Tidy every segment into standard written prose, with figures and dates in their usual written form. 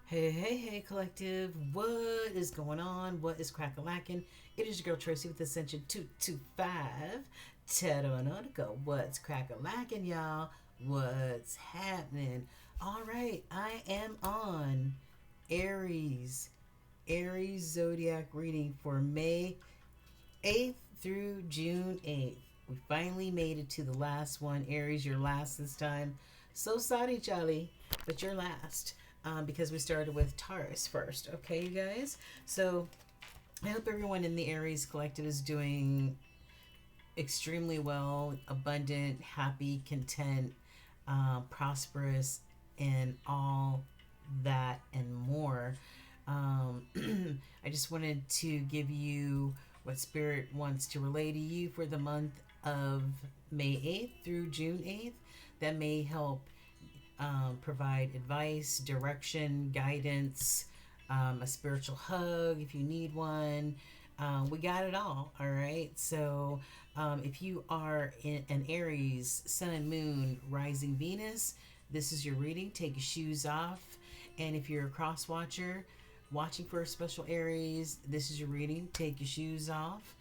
Hey, hey, hey, collective. What is going on? What is crack-a-lackin'? It is your girl Tracy with Ascension 225. Tedonodico. What's crack-a-lackin', y'all? What's happening? All right, I am on Aries. Aries zodiac reading for May 8th through June 8th. We finally made it to the last one. Aries, you're last this time. So sorry, Charlie, but you're last because we started with Taurus first. Okay, you guys? So I hope everyone in the Aries collective is doing extremely well, abundant, happy, content, prosperous, and all that and more. Um, I just wanted to give you what Spirit wants to relay to you for the month of May 8th through June 8th that may help provide advice, direction, guidance, a spiritual hug if you need one. We got it all right? So, if you are in an Aries, Sun and Moon, rising Venus, this is your reading. Take your shoes off. And if you're a cross watcher, watching for a special Aries, this is your reading. Take your shoes off.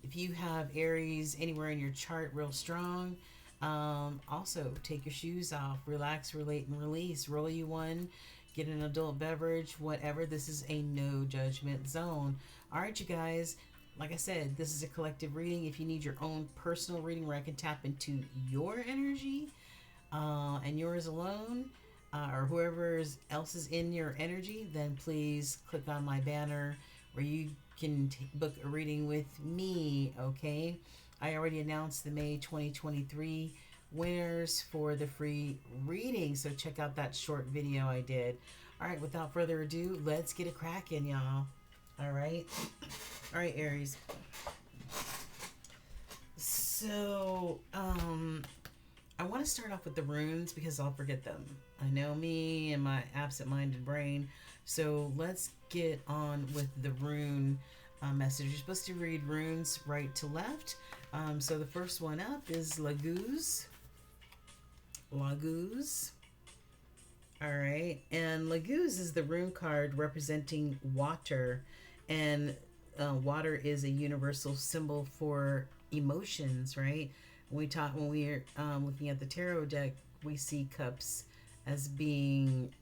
If you have Aries anywhere in your chart real strong, also take your shoes off, relax, relate, and release. Roll you one, get an adult beverage, whatever. This is a no judgment zone. All right, you guys. Like I said, this is a collective reading. If you need your own personal reading where I can tap into your energy and yours alone, or whoever else is in your energy, then please click on my banner where you can book a reading with me, okay? I already announced the May 2023 winners for the free reading, so check out that short video I did. All right, without further ado, let's get a crackin', y'all. All right? All right, Aries. So, I want to start off with the runes because I'll forget them. I know me and my absent-minded brain. So let's get on with the rune message. You're supposed to read runes right to left. So the first one up is Laguz. Laguz. All right. And Laguz is the rune card representing water. And water is a universal symbol for emotions, right? When we're looking at the tarot deck, we see cups as being,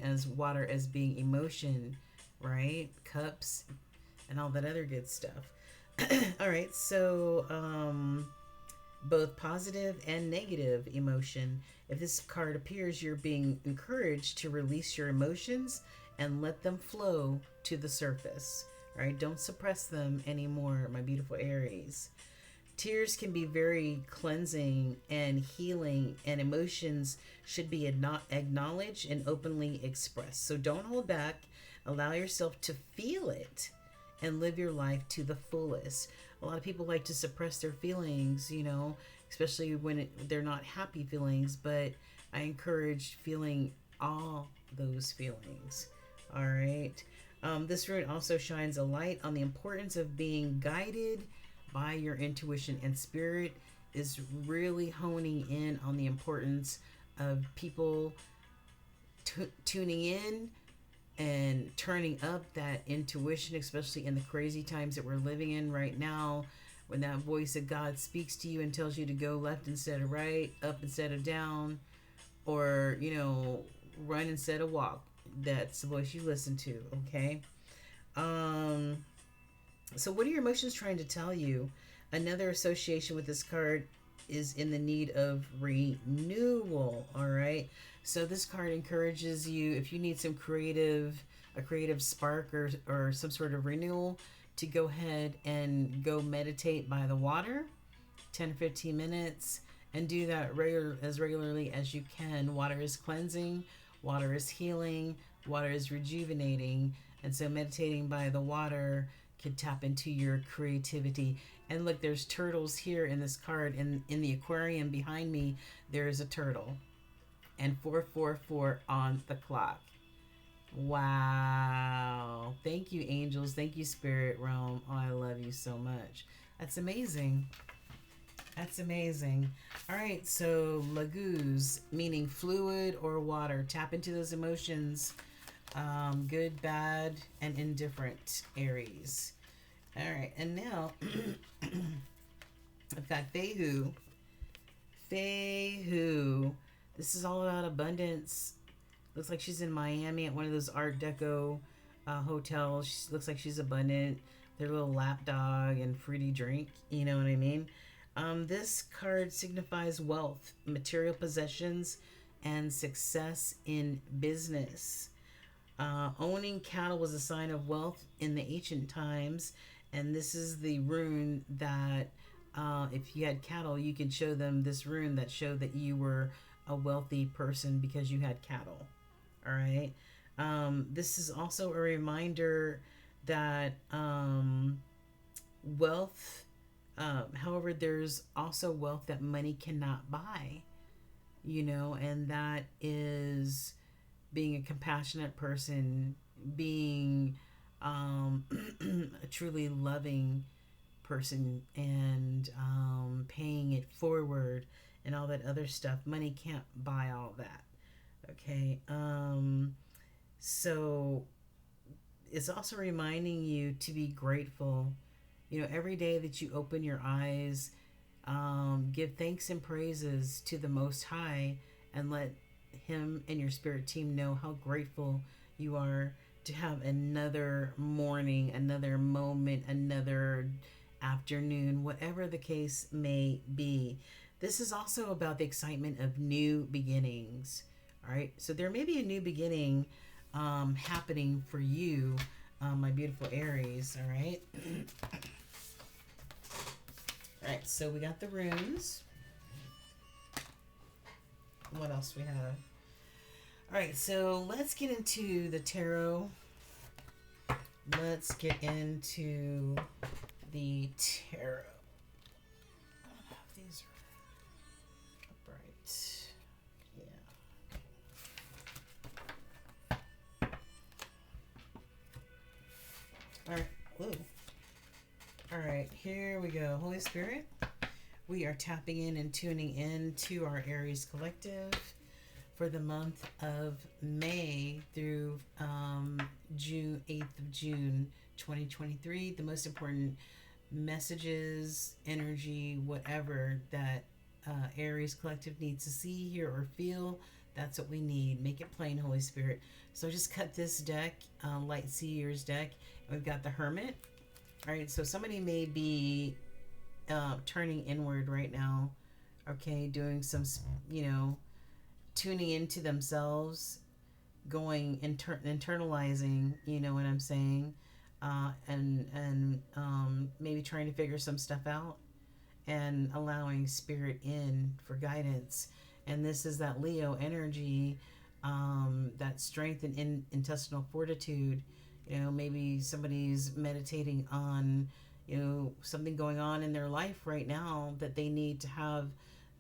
as water as being emotion, right? Cups and all that other good stuff. All right, so both positive and negative emotion. If this card appears, you're being encouraged to release your emotions and let them flow to the surface. All right, don't suppress them anymore, my beautiful Aries. Tears can be very cleansing and healing, and emotions should be acknowledged and openly expressed. So don't hold back. Allow yourself to feel it and live your life to the fullest. A lot of people like to suppress their feelings, especially when they're not happy feelings, but I encourage feeling all those feelings. All right. This rune also shines a light on the importance of being guided by your intuition, and Spirit is really honing in on the importance of people tuning in and turning up that intuition, especially in the crazy times that we're living in right now, when that voice of God speaks to you and tells you to go left instead of right, up instead of down, or run instead of walk. That's the voice you listen to. Okay. So, what are your emotions trying to tell you? Another association with this card is in the need of renewal. All right. So, this card encourages you, if you need a creative spark or some sort of renewal, to go ahead and go meditate by the water 10 or 15 minutes and do that as regularly as you can. Water is cleansing, water is healing, water is rejuvenating. And so, meditating by the water could tap into your creativity. And look, there's turtles here in this card. In the aquarium behind me, there is a turtle. And 444 on the clock. Wow. Thank you, angels. Thank you, spirit realm. Oh, I love you so much. That's amazing. That's amazing. All right, so Laguz, meaning fluid or water. Tap into those emotions, good, bad, and indifferent, Aries. All right, and now I've got Fehu. Fehu. This is all about abundance. Looks like she's in Miami at one of those Art Deco hotels. She looks like she's abundant. Their little lap dog and fruity drink. You know what I mean? This card signifies wealth, material possessions, and success in business. Owning cattle was a sign of wealth in the ancient times, and this is the rune that if you had cattle, you could show them this rune that showed that you were a wealthy person because you had cattle. All right. This is also a reminder that wealth, however, there's also wealth that money cannot buy, and that is being a compassionate person, being a truly loving person, and paying it forward and all that other stuff. Money can't buy all that. Okay. So it's also reminding you to be grateful. Every day that you open your eyes, give thanks and praises to the Most High, and let Him and your spirit team know how grateful you are to have another morning, another moment, another afternoon, whatever the case may be. This is also about the excitement of new beginnings. All right, so there may be a new beginning happening for you, my beautiful Aries. All right. All right, so we got the runes. What else we have? All right, so let's get into the tarot. Let's get into the tarot. I don't know if these are upright. Yeah. All right. Ooh. All right, here we go. Holy Spirit, we are tapping in and tuning in to our Aries collective for the month of May through June 8th of June 2023. The most important messages, energy, whatever that Aries collective needs to see, hear, or feel, that's what we need. Make it plain, Holy Spirit. So just cut this deck, Light Seer's deck. We've got the Hermit. All right, so somebody may be turning inward right now, okay, doing some, tuning into themselves, going internalizing, you know what I'm saying, and maybe trying to figure some stuff out and allowing spirit in for guidance. And this is that Leo energy, that strength and intestinal fortitude. Maybe somebody's meditating on, something going on in their life right now that they need to have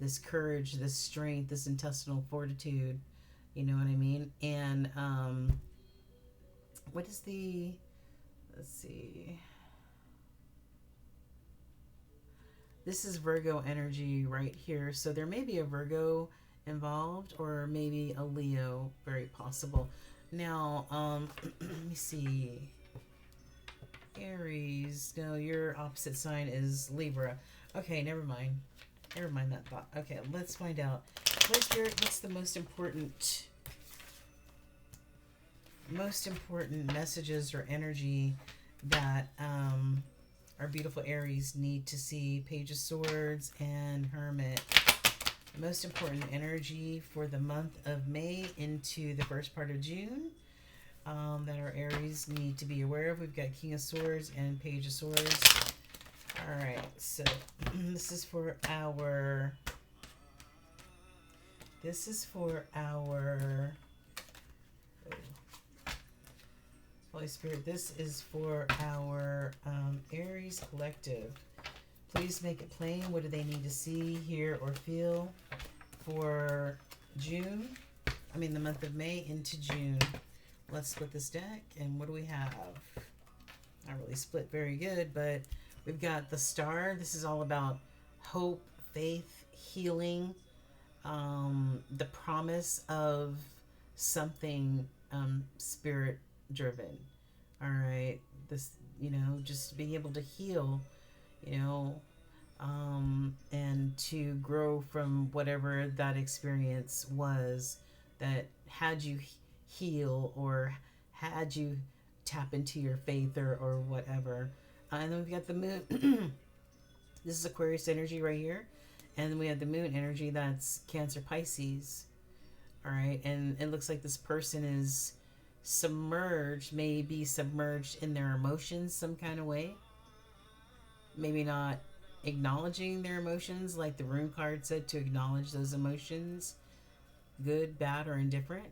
this courage, this strength, this intestinal fortitude. You know what I mean? And what is let's see. This is Virgo energy right here. So there may be a Virgo involved, or maybe a Leo, very possible. Now, let me see. Aries. No, your opposite sign is Libra. Okay, never mind. Never mind that thought. Okay, let's find out. What's the most important messages or energy that our beautiful Aries need to see? Page of Swords and Hermit. Most important energy for the month of May into the first part of June that our Aries need to be aware of. We've got King of Swords and Page of Swords. All right, so this is for our Holy Spirit. This is for our Aries collective. Please make it plain. What do they need to see, hear, or feel for June? The month of May into June. Let's split this deck. And what do we have? Not really split very good, but we've got the Star. This is all about hope, faith, healing, the promise of something spirit driven. All right. This, just being able to heal, you know, and to grow from whatever that experience was that had you heal or had you tap into your faith or whatever. And then we've got the moon. This is Aquarius energy right here. And then we have the moon energy, that's Cancer Pisces. All right. And it looks like this person is submerged, maybe submerged in their emotions some kind of way. Maybe not acknowledging their emotions, like the rune card said, to acknowledge those emotions, good, bad, or indifferent.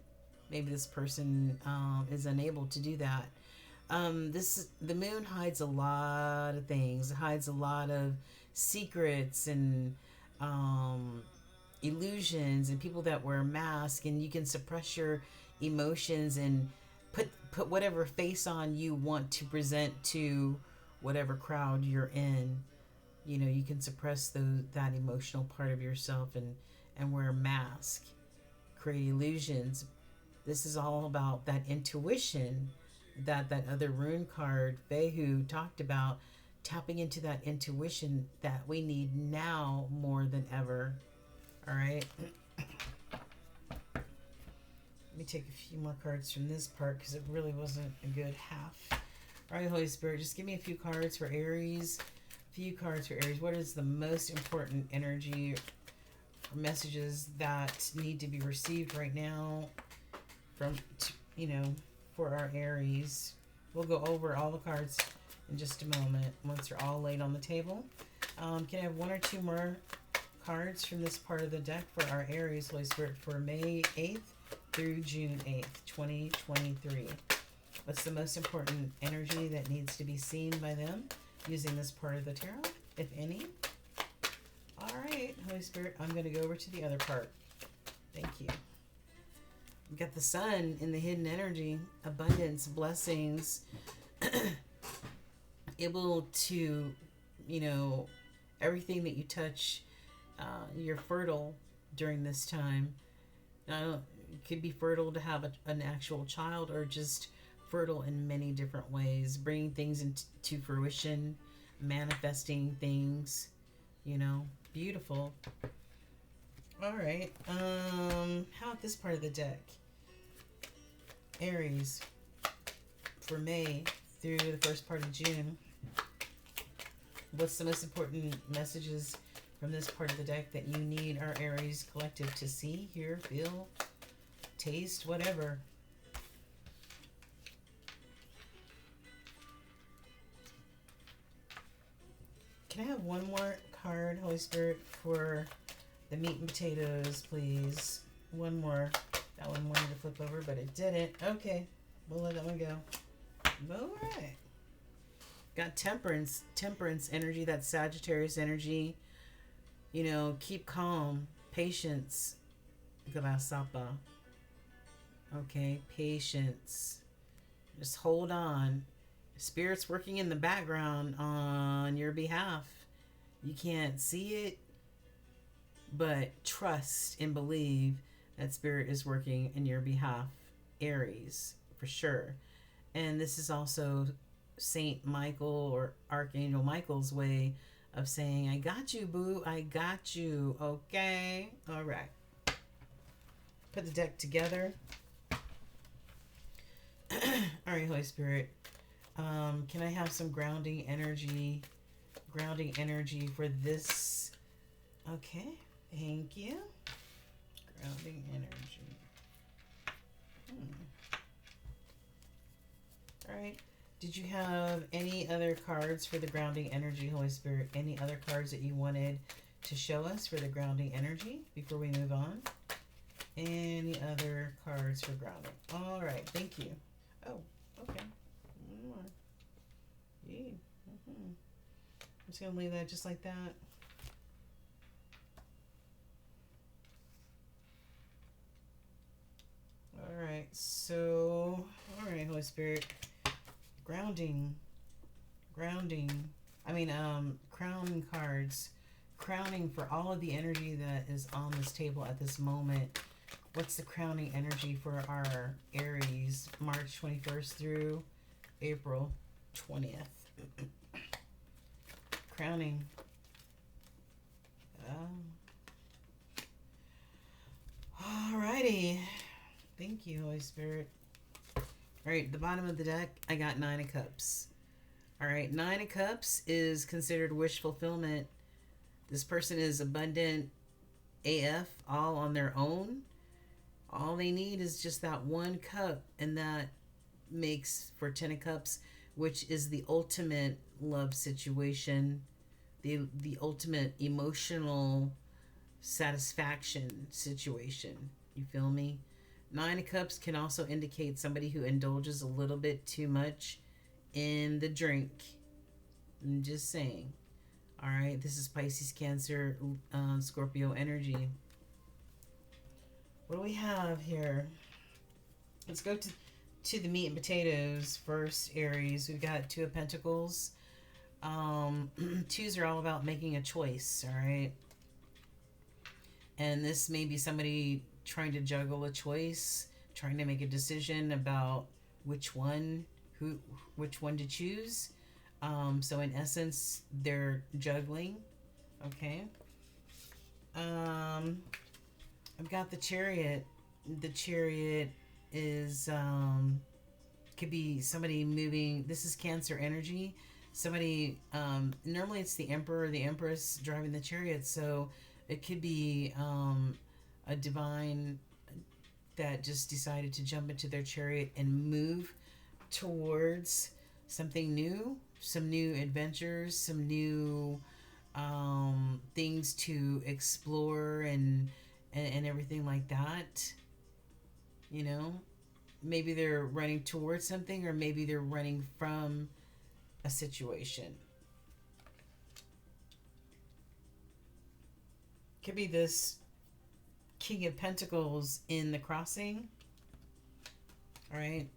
Maybe this person is unable to do that. The moon hides a lot of things. It hides a lot of secrets and illusions and people that wear masks, and you can suppress your emotions and put whatever face on you want to present to whatever crowd you're in. You can suppress that emotional part of yourself and wear a mask, create illusions. This is all about that intuition that other rune card Byeee talked about, tapping into that intuition that we need now more than ever. All right. Let me take a few more cards from this part because it really wasn't a good half. All right, Holy Spirit, just give me a few cards for Aries. Few cards for Aries. What is the most important energy or messages that need to be received right now from, for our Aries? We'll go over all the cards in just a moment once they're all laid on the table. Can I have one or two more cards from this part of the deck for our Aries, Holy Spirit, for May 8th through June 8th, 2023? What's the most important energy that needs to be seen by them using this part of the tarot, if any? All right, Holy Spirit, I'm going to go over to the other part. Thank you. We've got the sun in the hidden energy, abundance, blessings, able to, everything that you touch, you're fertile during this time. It could be fertile to have an actual child, or just fertile in many different ways, bringing things into fruition, manifesting things, beautiful. All right. How about this part of the deck? Aries, for May through the first part of June. What's the most important messages from this part of the deck that you need our Aries collective to see, hear, feel, taste, whatever? Can I have one more card, Holy Spirit, for the meat and potatoes, please? One more. That one wanted to flip over, but it didn't. Okay, we'll let that one go. All right. Got temperance energy, that Sagittarius energy. Keep calm, patience. Grasapa. Okay, patience. Just hold on. Spirit's working in the background on your behalf. You can't see it, but trust and believe that Spirit is working in your behalf, Aries, for sure. And this is also Saint Michael or Archangel Michael's way of saying, I got you, boo. I got you. Okay. All right. Put the deck together. All right, Holy Spirit. Can I have some grounding energy for this? Okay. Thank you. Grounding energy. All right. Did you have any other cards for the grounding energy, Holy Spirit? Any other cards that you wanted to show us for the grounding energy before we move on? Any other cards for grounding? All right. Thank you. Oh, okay. One more. Yeah. I'm just going to leave that just like that. All right. So, all right, Holy Spirit. Grounding. Crowning cards. crowning for all of the energy that is on this table at this moment. What's the crowning energy for our Aries, March 21st through April 20th? Crowning. Alrighty. Thank you, Holy Spirit. Alright, the bottom of the deck, I got Nine of Cups. Alright, Nine of Cups is considered wish fulfillment. This person is abundant AF, all on their own. All they need is just that one cup, and that makes for 10 of Cups, which is the ultimate love situation, the ultimate emotional satisfaction situation. You feel me? Nine of Cups can also indicate somebody who indulges a little bit too much in the drink. I'm just saying. All right, this is Pisces, Cancer, Scorpio energy. What do we have here? Let's go to the meat and potatoes first, Aries. We've got Two of Pentacles. Twos are all about making a choice, all right? And this may be somebody trying to juggle a choice, trying to make a decision about which one to choose. So in essence, they're juggling. Okay. I've got the Chariot. The Chariot is could be somebody moving. This is Cancer energy. Somebody normally it's the Emperor or the Empress driving the Chariot, so it could be a divine that just decided to jump into their chariot and move towards something new, some new adventures, some new things to explore and everything like that. You know, maybe they're running towards something, or maybe they're running from a situation. Could be this King of Pentacles in the crossing. All right.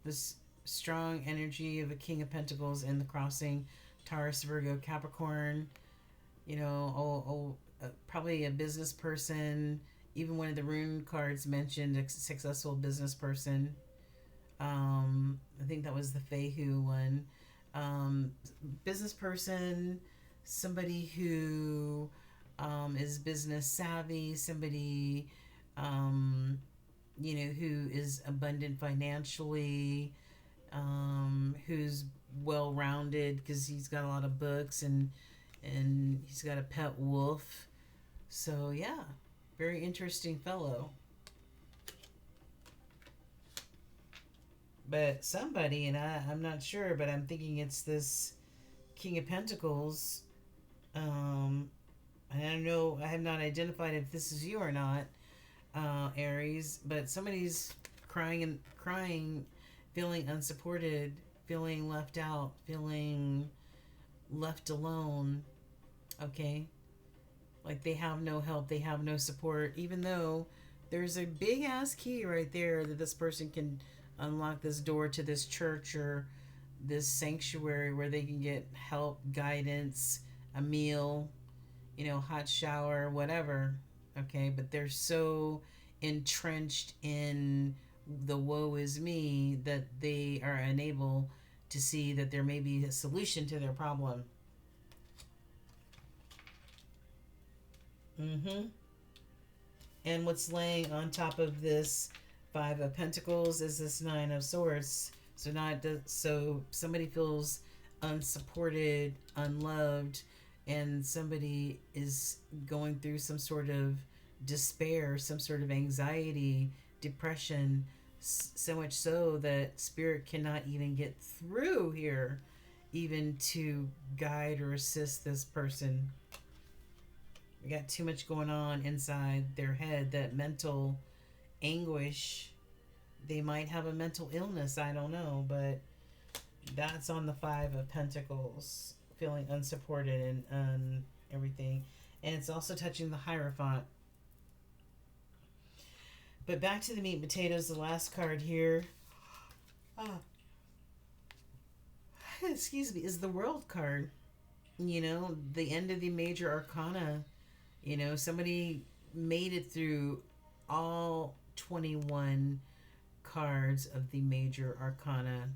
This strong energy of a King of Pentacles in the crossing. Taurus, Virgo, Capricorn. You know, probably a business person. Even one of the rune cards mentioned a successful business person. I think that was the Fehu one. Business person, somebody who is business savvy, somebody you know, who is abundant financially, who's well-rounded because he's got a lot of books and he's got a pet wolf. So yeah, very interesting fellow. But somebody, and I'm not sure, but I'm thinking it's this King of Pentacles. I don't know, I have not identified if this is you or not, Aries, but somebody's crying, feeling unsupported, feeling left out, feeling left alone. Okay? Like they have no help, they have no support, even though there's a big ass key right there that this person can unlock this door to this church or this sanctuary where they can get help, guidance, a meal, you know, hot shower, whatever. Okay, but they're so entrenched in the woe is me that they are unable to see that there may be a solution to their problem. And what's laying on top of this Five of Pentacles is this Nine of Swords. So somebody feels unsupported, unloved, and somebody is going through some sort of despair, some sort of anxiety, depression, so much so that spirit cannot even get through here even to guide or assist this person. We got too much going on inside their head, that mental anguish. They might have a mental illness, I don't know, but that's on the Five of Pentacles, feeling unsupported and everything. And it's also touching the Hierophant. But back to the meat and potatoes, the last card here, excuse me, is the World card. You know, the end of the major arcana. You know, somebody made it through all 21 cards of the major arcana.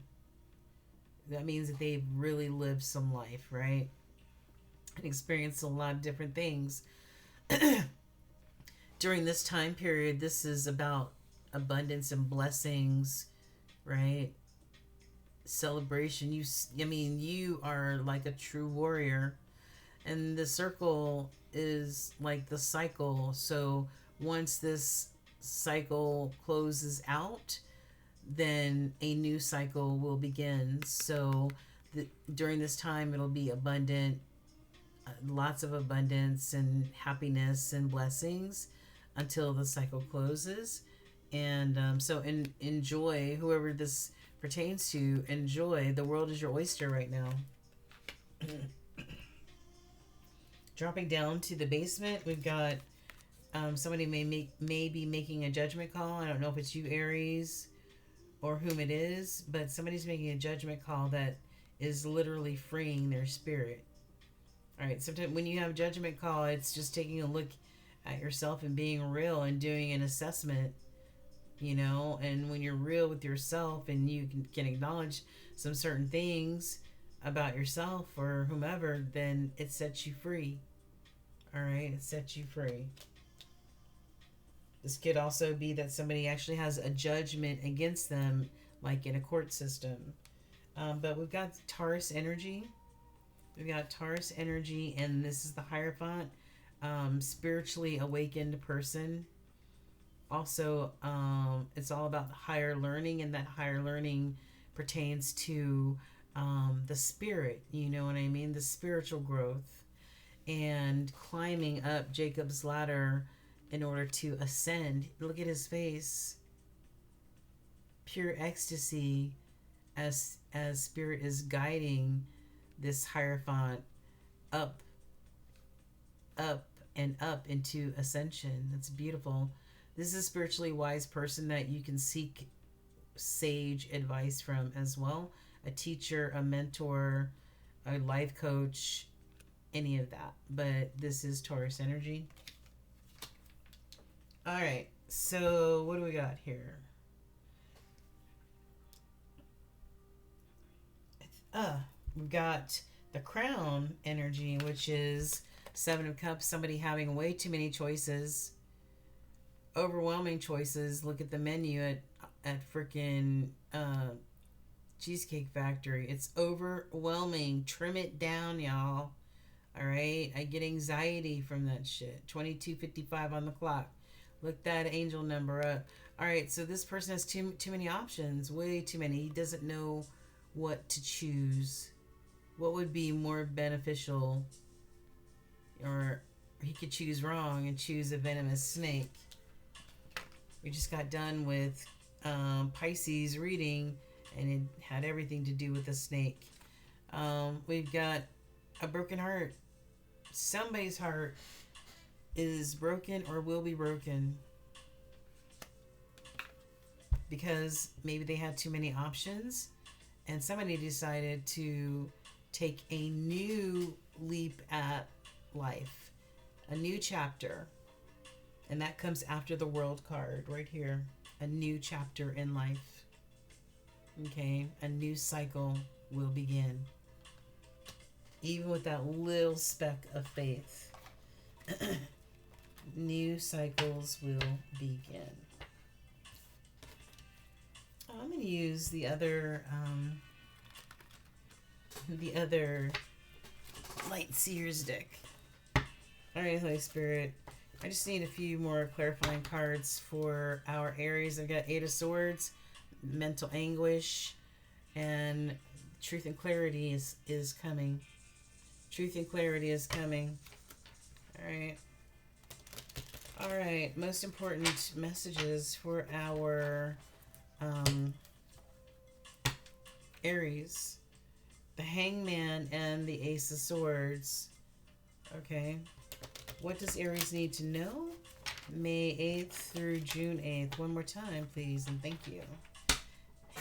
That means that they've really lived some life, right? And experienced a lot of different things. During this time period, this is about abundance and blessings, right? Celebration. I mean, you are like a true warrior, and the circle is like the cycle. So once this cycle closes out, then a new cycle will begin. So during this time, it'll be abundant, lots of abundance and happiness and blessings until the cycle closes. And enjoy, whoever this pertains to, enjoy. The world is your oyster right now. Dropping down to the basement, we've got somebody may be making a judgment call. I don't know if it's you, Aries, or whom it is, but somebody's making a judgment call that is literally freeing their spirit. All right, sometimes when you have a judgment call, it's just taking a look at yourself and being real and doing an assessment, you know. And when you're real with yourself and you can acknowledge some certain things about yourself or whomever, then it sets you free. All right, it sets you free. This could also be that somebody actually has a judgment against them, like in a court system. But we've got Taurus energy. We've got Taurus energy, and this is the Hierophant, spiritually awakened person. Also, it's all about higher learning, and that higher learning pertains to the spirit, you know what I mean? The spiritual growth and climbing up Jacob's ladder in order to ascend. Look at his face. Pure ecstasy as spirit is guiding this Hierophant up, up, and up into ascension. That's beautiful. This is a spiritually wise person that you can seek sage advice from as well. A teacher, a mentor, a life coach, any of that. But this is Taurus energy. All right, so what do we got here? We've got the Crown energy, which is Seven of Cups, somebody having way too many choices, overwhelming choices. Look at the menu at freaking Cheesecake Factory. It's overwhelming. Trim it down, y'all. All right, I get anxiety from that shit. 22:55 on the clock. Look that angel number up. All right, so this person has too many options, way too many. He doesn't know what to choose. What would be more beneficial? Or he could choose wrong and choose a venomous snake. We just got done with Pisces reading, and it had everything to do with a snake. We've got a broken heart. Somebody's heart is broken or will be broken because maybe they had too many options, and somebody decided to take a new leap at life, a new chapter, and that comes after the World card right here. A new chapter in life. Okay, a new cycle will begin, even with that little speck of faith. New cycles will begin. I'm going to use the other Light Seers deck. Alright, Holy Spirit. I just need a few more clarifying cards for our Aries. I've got Eight of Swords, mental anguish, and truth and clarity is coming. Truth and clarity is coming. Alright. Alright, most important messages for our Aries. The Hangman and the Ace of Swords. Okay. What does Aries need to know? May 8th through June 8th. One more time, please, and thank you.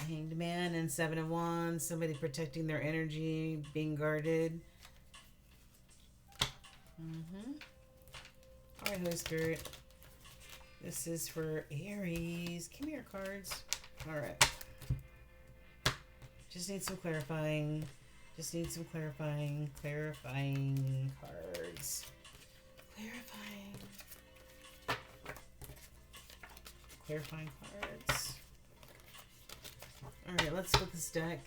Hanged Man and Seven of Wands. Somebody protecting their energy, being guarded. Mm-hmm. All right, Holy Spirit. This is for Aries. Give me your cards. All right. Just need some clarifying. Just need some clarifying cards. Clarifying cards. All right, let's flip this deck.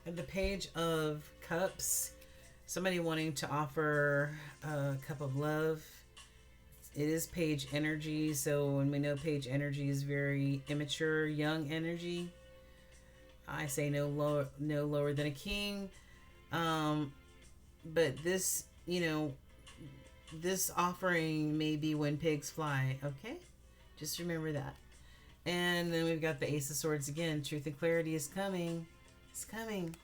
And the Page of Cups. Somebody wanting to offer a cup of love. It is page energy, so when we know page energy is very immature, young energy, I say no lower than a king. But this, this offering may be when pigs fly. Okay, just remember that. And then we've got the Ace of Swords again. Truth and clarity is coming. It's coming.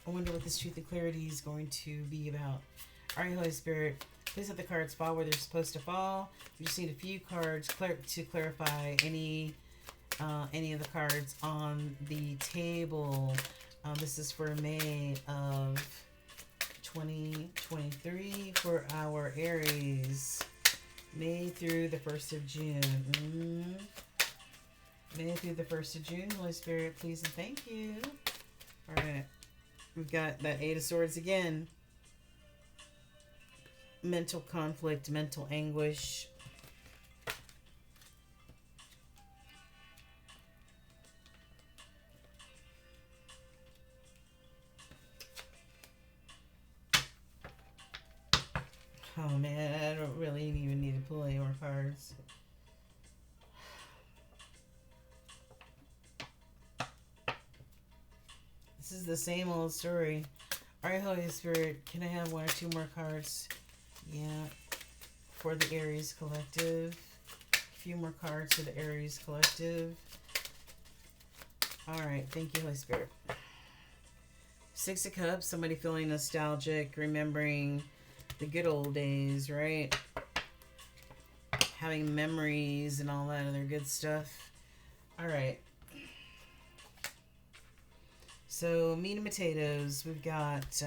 I wonder what this truth and clarity is going to be about. All right, Holy Spirit, please let the cards fall where they're supposed to fall. We just need a few cards to clarify any of the cards on the table. This is for May of 2023 for our Aries. May through the 1st of June. May through the 1st of June. Holy Spirit, please and thank you. All right. We've got that Eight of Swords again. Mental conflict, mental anguish. Oh man, I don't really even need to pull any more cards. This is the same old story. Alright, Holy Spirit, can I have one or two more cards? Yeah. For the Aries Collective. A few more cards for the Aries Collective. Alright, thank you, Holy Spirit. Six of Cups, somebody feeling nostalgic, remembering the good old days, right? Having memories and all that other good stuff. Alright. So, meat and potatoes. We've got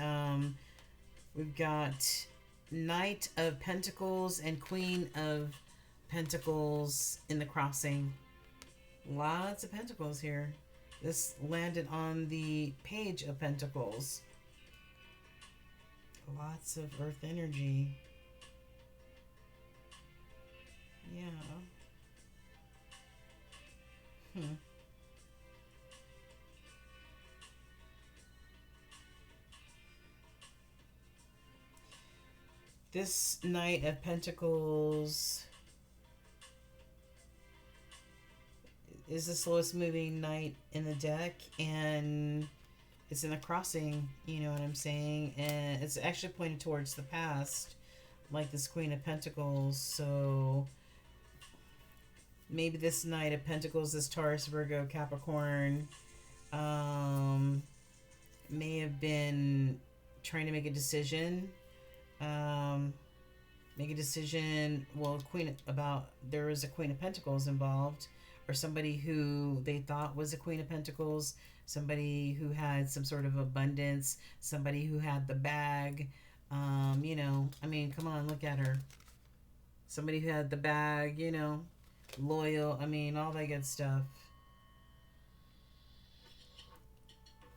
Knight of Pentacles and Queen of Pentacles in the crossing. Lots of pentacles here. This landed on the Page of Pentacles. Lots of earth energy. Yeah. This Knight of Pentacles is the slowest moving knight in the deck, and it's in the crossing, you know what I'm saying? And it's actually pointed towards the past, like this Queen of Pentacles. So maybe this Knight of Pentacles, this Taurus, Virgo, Capricorn, may have been trying to make a decision. Well, there was a Queen of Pentacles involved, or somebody who they thought was a Queen of Pentacles, somebody who had some sort of abundance, somebody who had the bag. I mean, come on, look at her. Somebody who had the bag, loyal, I mean, all that good stuff.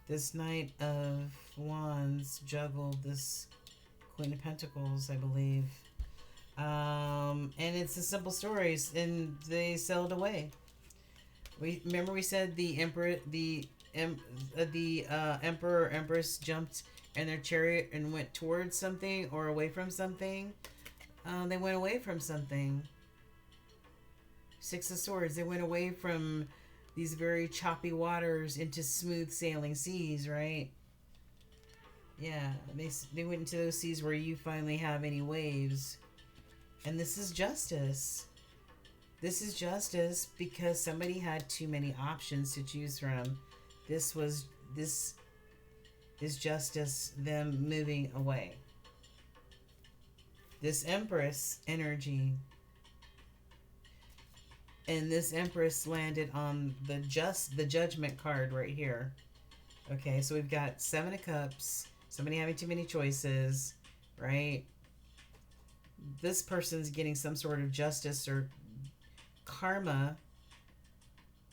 This Knight of Wands juggled this Queen of Pentacles, I believe. And it's a simple story, and they sailed away. We said the emperor or empress jumped in their chariot and went towards something or away from something. They went away from something. Six of Swords. They went away from these very choppy waters into smooth sailing seas, right? Yeah, they went into those seas where you finally have any waves. And this is justice. This is justice because somebody had too many options to choose from. This is justice, them moving away. This Empress energy. And this Empress landed on the Judgment card right here. Okay, so we've got Seven of Cups, somebody having too many choices, right? This person's getting some sort of justice or karma,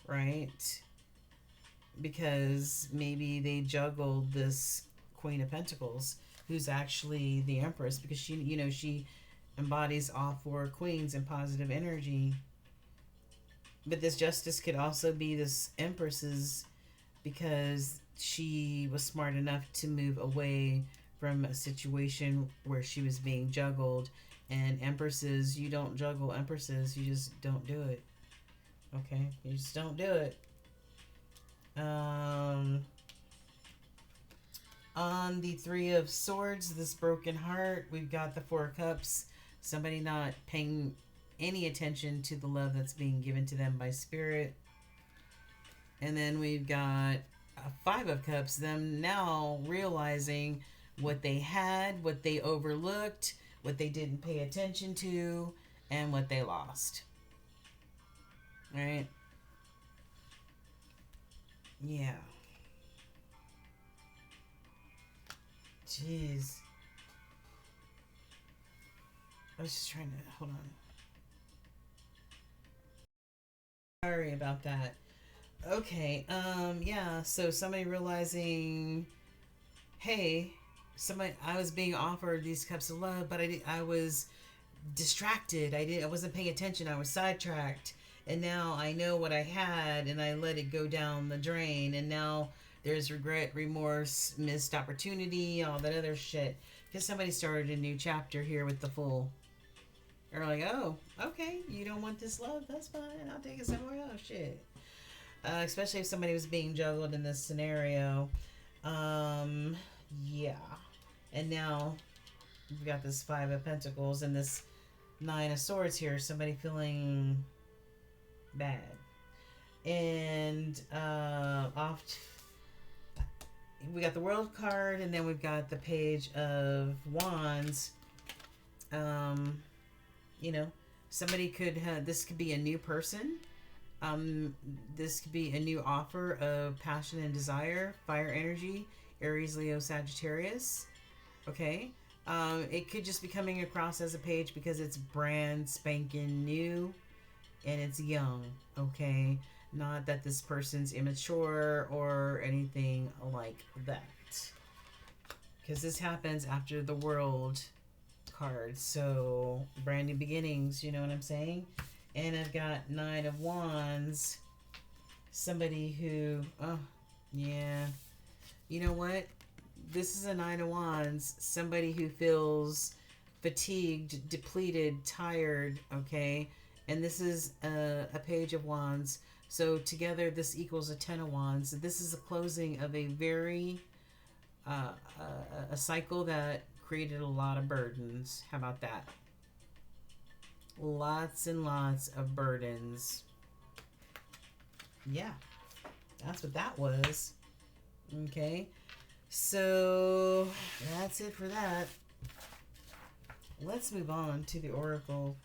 right? Because maybe they juggled this Queen of Pentacles, who's actually the Empress, because she embodies all four queens in positive energy. But this justice could also be this Empress's, because she was smart enough to move away from a situation where she was being juggled. And Empresses, you don't juggle Empresses, you just don't do it. Okay? You just don't do it. Um, on the Three of Swords, this broken heart, we've got the Four of Cups. Somebody not paying any attention to the love that's being given to them by Spirit. And then we've got a Five of Cups, them now realizing what they had, what they overlooked, what they didn't pay attention to, and what they lost. Right? Yeah. Jeez. I was just trying to hold on. Sorry about that. Okay. Yeah, so somebody realizing, hey, somebody I was being offered these cups of love, but I was distracted. I wasn't paying attention. I was sidetracked. And now I know what I had and I let it go down the drain, and now there's regret, remorse, missed opportunity, all that other shit. Because somebody started a new chapter here with the Fool. They're like, oh, okay, you don't want this love? That's fine. I'll take it somewhere else. Shit. Especially if somebody was being juggled in this scenario. Um, yeah. And now we've got this Five of Pentacles and this Nine of Swords here. Somebody feeling bad. And we got the World card, and then we've got the Page of Wands. Um, you know, somebody could have, this could be a new person. This could be a new offer of passion and desire, fire energy, Aries, Leo, Sagittarius. Okay. It could just be coming across as a page because it's brand spanking new and it's young. Okay. Not that this person's immature or anything like that. Because this happens after the World card. So, brand new beginnings, you know what I'm saying? And I've got Nine of Wands. Somebody who, oh, yeah. You know what? This is a Nine of Wands. Somebody who feels fatigued, depleted, tired, okay? And this is a Page of Wands. So together this equals a Ten of Wands. This is a closing of a very, a cycle that created a lot of burdens. How about that? Lots and lots of burdens. Yeah, that's what that was. Okay, so that's it for that. Let's move on to the Oracle.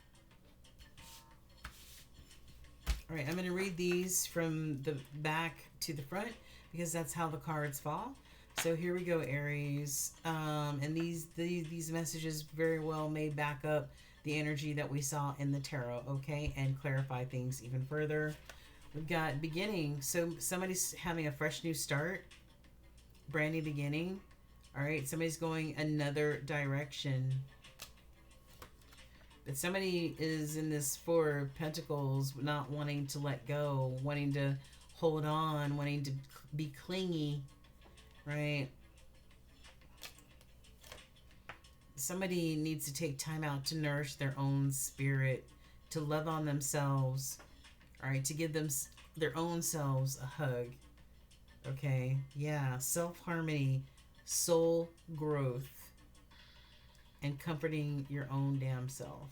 All right, I'm going to read these from the back to the front because that's how the cards fall. So here we go, Aries. And these messages very well may back up the energy that we saw in the tarot, okay, and clarify things even further. We've got beginning. So somebody's having a fresh new start, brand new beginning. All right, somebody's going another direction. But somebody is in this Four of Pentacles, not wanting to let go, wanting to hold on, wanting to be clingy, right? Somebody needs to take time out to nourish their own spirit, to love on themselves, all right, to give them their own selves a hug, okay? Yeah, self-harmony, soul growth, and comforting your own damn self.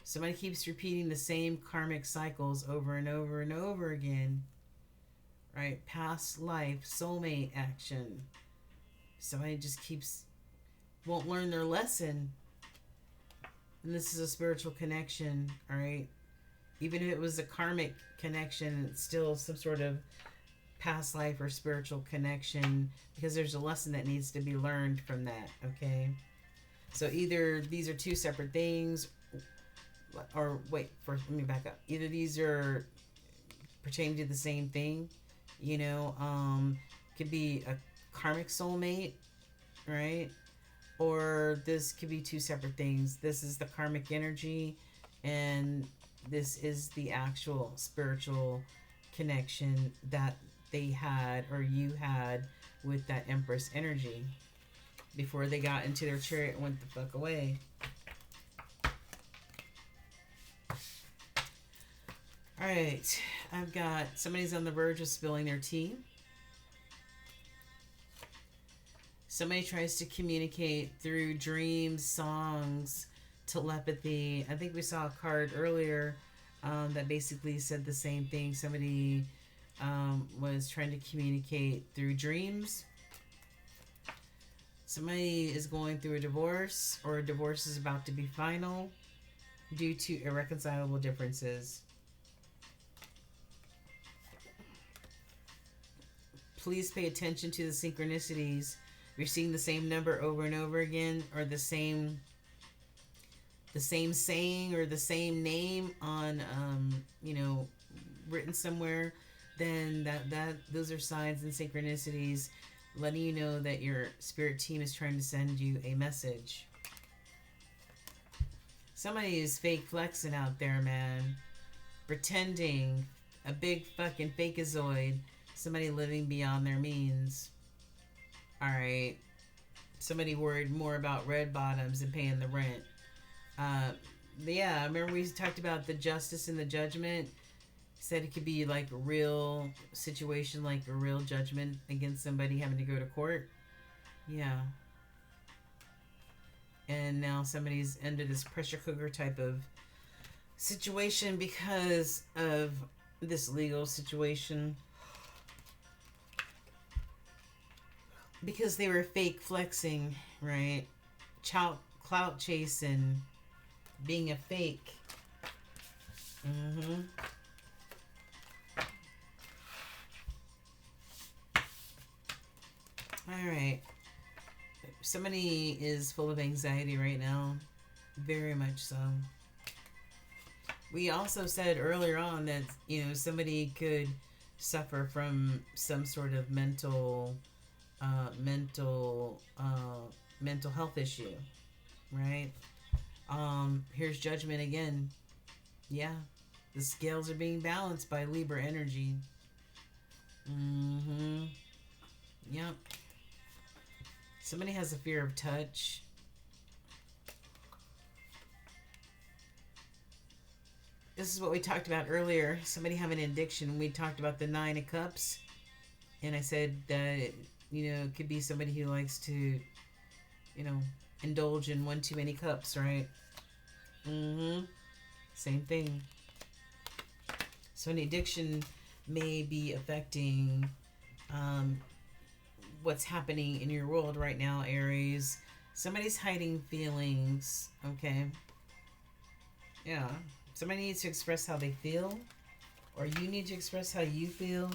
Somebody keeps repeating the same karmic cycles over and over and over again, right? Past life, soulmate action. Somebody just won't learn their lesson. And this is a spiritual connection, all right? Even if it was a karmic connection, it's still some sort of past life or spiritual connection, because there's a lesson that needs to be learned from that. Okay, so either these are two separate things, or wait, first let me back up. Either these are pertaining to the same thing, you know, could be a karmic soulmate, right? Or this could be two separate things. This is the karmic energy, and this is the actual spiritual connection that they had, or you had, with that Empress energy before they got into their chariot and went the fuck away. Alright, I've got somebody's on the verge of spilling their tea. Somebody tries to communicate through dreams, songs, telepathy. I think we saw a card earlier that basically said the same thing. Somebody was trying to communicate through dreams. Somebody is going through a divorce, or a divorce is about to be final due to irreconcilable differences. Please pay attention to the synchronicities. You're seeing the same number over and over again, or the same saying, or the same name on written somewhere, then that those are signs and synchronicities letting you know that your spirit team is trying to send you a message. Somebody is fake flexing out there, man. Pretending, a big fucking fakeazoid. Somebody living beyond their means. Alright. Somebody worried more about red bottoms than paying the rent. Yeah, remember we talked about the justice and the judgment? Said it could be like a real situation, like a real judgment against somebody having to go to court. Yeah. And now somebody's under this pressure cooker type of situation because of this legal situation. Because they were fake flexing, right? Clout chasing, being a fake. Mm-hmm. Alright. Somebody is full of anxiety right now. Very much so. We also said earlier on that, somebody could suffer from some sort of mental health issue, right? Here's judgment again. Yeah, the scales are being balanced by Libra energy. Mm-hmm. Yep. Somebody has a fear of touch. This is what we talked about earlier. Somebody having an addiction. We talked about the 9 of Cups, and I said that it could be somebody who likes to, indulge in one too many cups, right? Mm-hmm. Same thing. So an addiction may be affecting what's happening in your world right now, Aries. Somebody's hiding feelings, okay? Yeah. Somebody needs to express how they feel, or you need to express how you feel.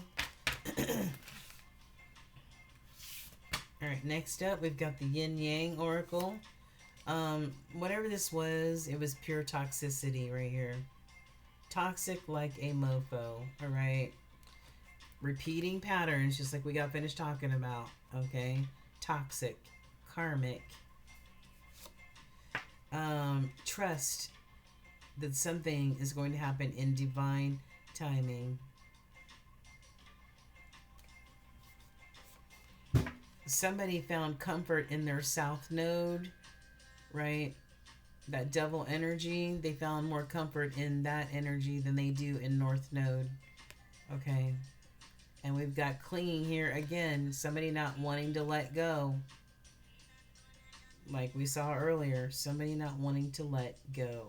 Alright, next up, we've got the Yin Yang Oracle. Whatever this was, it was pure toxicity right here. Toxic like a mofo, alright? Repeating patterns, just like we got finished talking about, okay? Toxic, karmic. Trust that something is going to happen in divine timing. Somebody found comfort in their south node, right? That devil energy, they found more comfort in that energy than they do in north node. Okay. And we've got clinging here again. Somebody not wanting to let go. Like we saw earlier. Somebody not wanting to let go.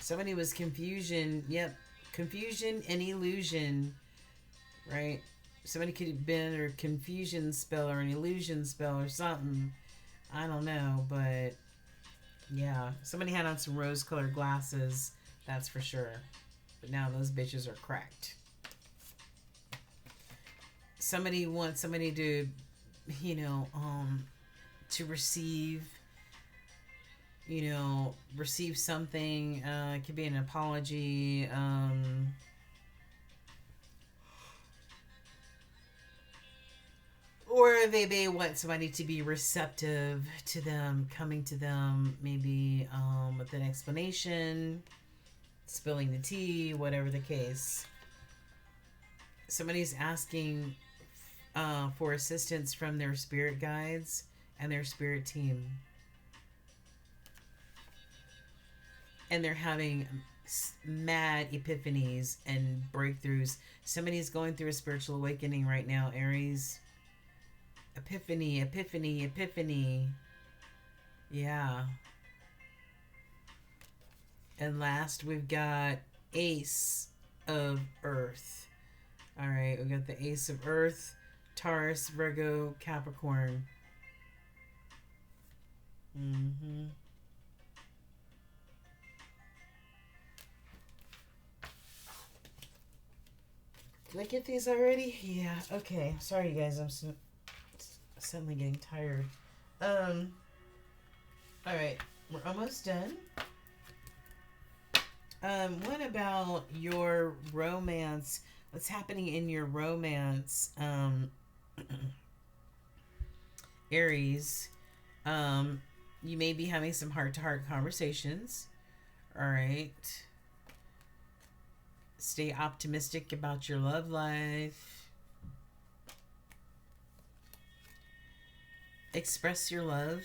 Somebody was confusion. Yep. Confusion and illusion. Right? Somebody could have been a confusion spell or an illusion spell or something. I don't know. But yeah. Somebody had on some rose-colored glasses. That's for sure. But now those bitches are cracked. somebody wants somebody to, you know, to receive, receive something. It could be an apology. Or they may want somebody to be receptive to them, coming to them, maybe with an explanation, spilling the tea, whatever the case. Somebody's asking for assistance from their spirit guides and their spirit team. And they're having mad epiphanies and breakthroughs. Somebody's going through a spiritual awakening right now, Aries. Epiphany, epiphany, epiphany. Yeah. And last, we've got Ace of Earth. All right, we got the Ace of Earth, Taurus, Virgo, Capricorn. Mm-hmm. Did I get these already? Yeah. Okay. Sorry, you guys. I'm suddenly getting tired. All right. We're almost done. What about your romance? What's happening in your romance, Aries? You may be having some heart-to-heart conversations. All right. Stay optimistic about your love life. Express your love.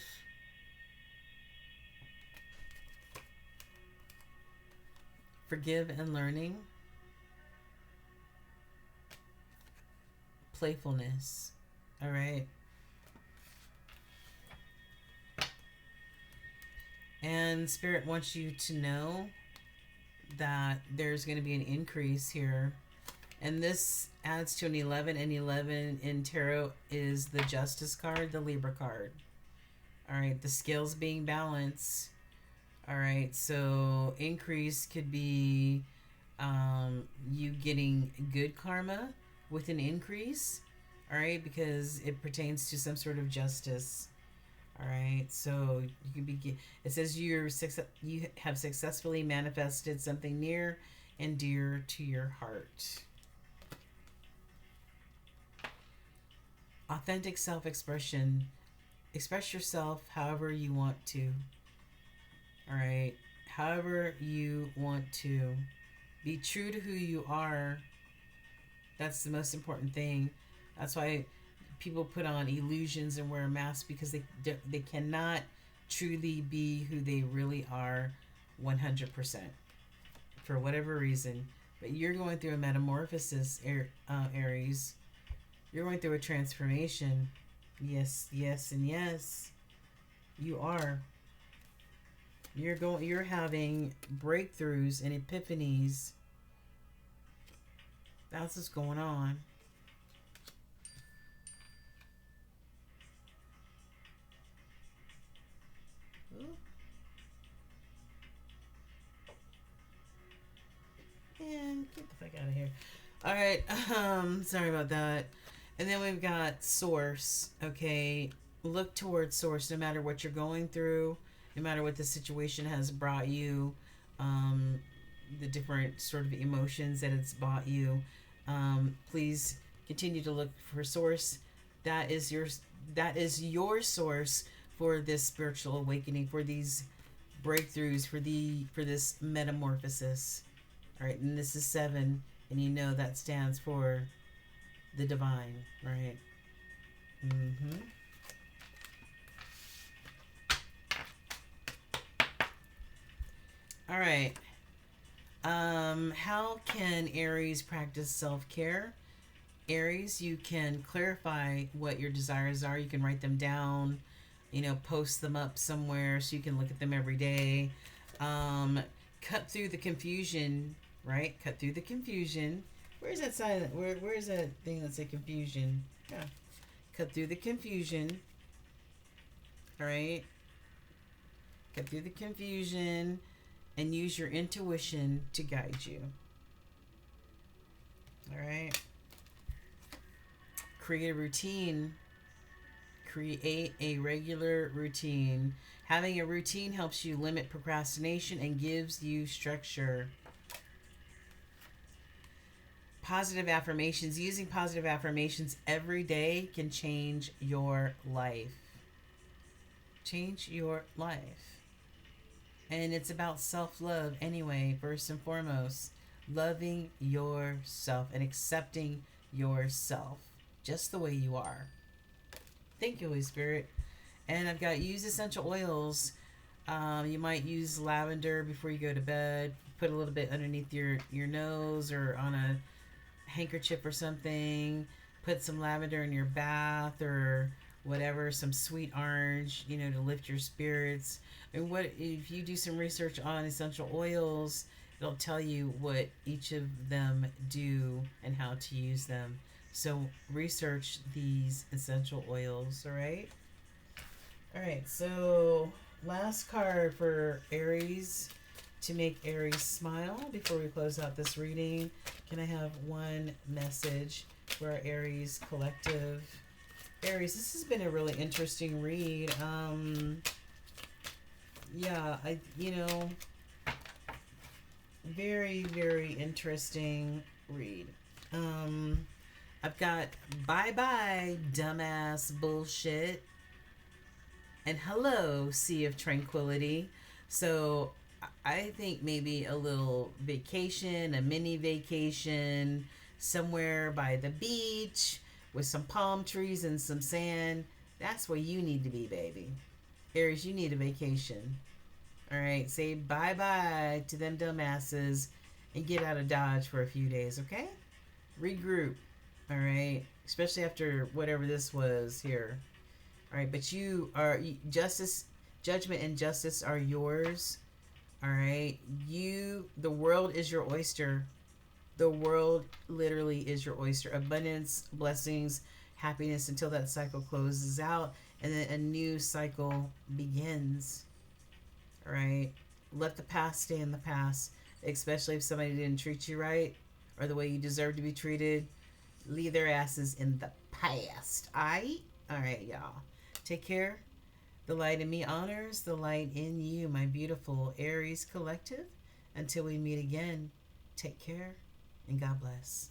Forgive and learning. Playfulness. All right. And Spirit wants you to know that there's going to be an increase here. And this adds to an 11. And 11 in tarot is the Justice card, the Libra card. All right. The scales being balanced. All right. So increase could be you getting good karma with an increase. All right. Because it pertains to some sort of justice. All right, so you can be. It says you have successfully manifested something near and dear to your heart. Authentic self-expression. Express yourself however you want to. All right, however you want to. Be true to who you are. That's the most important thing. That's why people put on illusions and wear masks, because they cannot truly be who they really are 100% for whatever reason. But you're going through a metamorphosis, Aries. You're going through a transformation. Yes, yes, and yes. You are. You're having breakthroughs and epiphanies. That's what's going on. And get the fuck out of here. All right. Sorry about that. And then we've got source. Okay. Look towards source no matter what you're going through, no matter what the situation has brought you, the different sort of emotions that it's brought you. Please continue to look for source. That is your source for this spiritual awakening, for these breakthroughs, for this metamorphosis. All right, and this is 7, and you know that stands for the divine, right? Mm-hmm. All right. How can Aries practice self-care? Aries, you can clarify what your desires are. You can write them down, post them up somewhere so you can look at them every day. Cut through the confusion, right? Cut through the confusion. Where's that silent? Where's that thing that said confusion? Yeah. Cut through the confusion. All right. Cut through the confusion and use your intuition to guide you. All right. create a routine. Create a regular routine. Having a routine helps you limit procrastination and gives you structure. Positive affirmations. Using positive affirmations every day can change your life. Change your life. And it's about self love anyway, first and foremost. Loving yourself and accepting yourself just the way you are. Thank you, Holy Spirit. And I've got use essential oils. You might use lavender before you go to bed. Put a little bit underneath your nose or on a handkerchief or something. Put some lavender in your bath or whatever. Some sweet orange, to lift your spirits. And what if you do some research on essential oils? It'll tell you what each of them do and how to use them. So research these essential oils, all right? All right, so last card for Aries to make Aries smile before we close out this reading. Can I have one message for our Aries collective? Aries, this has been a really interesting read. Yeah, very, very interesting read. I've got bye bye, dumbass bullshit, and hello, sea of tranquility. So I think maybe a little vacation, a mini vacation, somewhere by the beach with some palm trees and some sand. That's where you need to be, baby. Aries, you need a vacation. All right, say bye bye to them dumbasses and get out of Dodge for a few days, okay? Regroup. All right, especially after whatever this was here. All right, but justice, judgment, and justice are yours. All right, the world is your oyster. The world literally is your oyster. Abundance, blessings, happiness until that cycle closes out, and then a new cycle begins. All right, let the past stay in the past, especially if somebody didn't treat you right or the way you deserve to be treated. Leave their asses in the past. All right, y'all. Take care. The light in me honors the light in you, my beautiful Aries collective. Until we meet again, take care and God bless.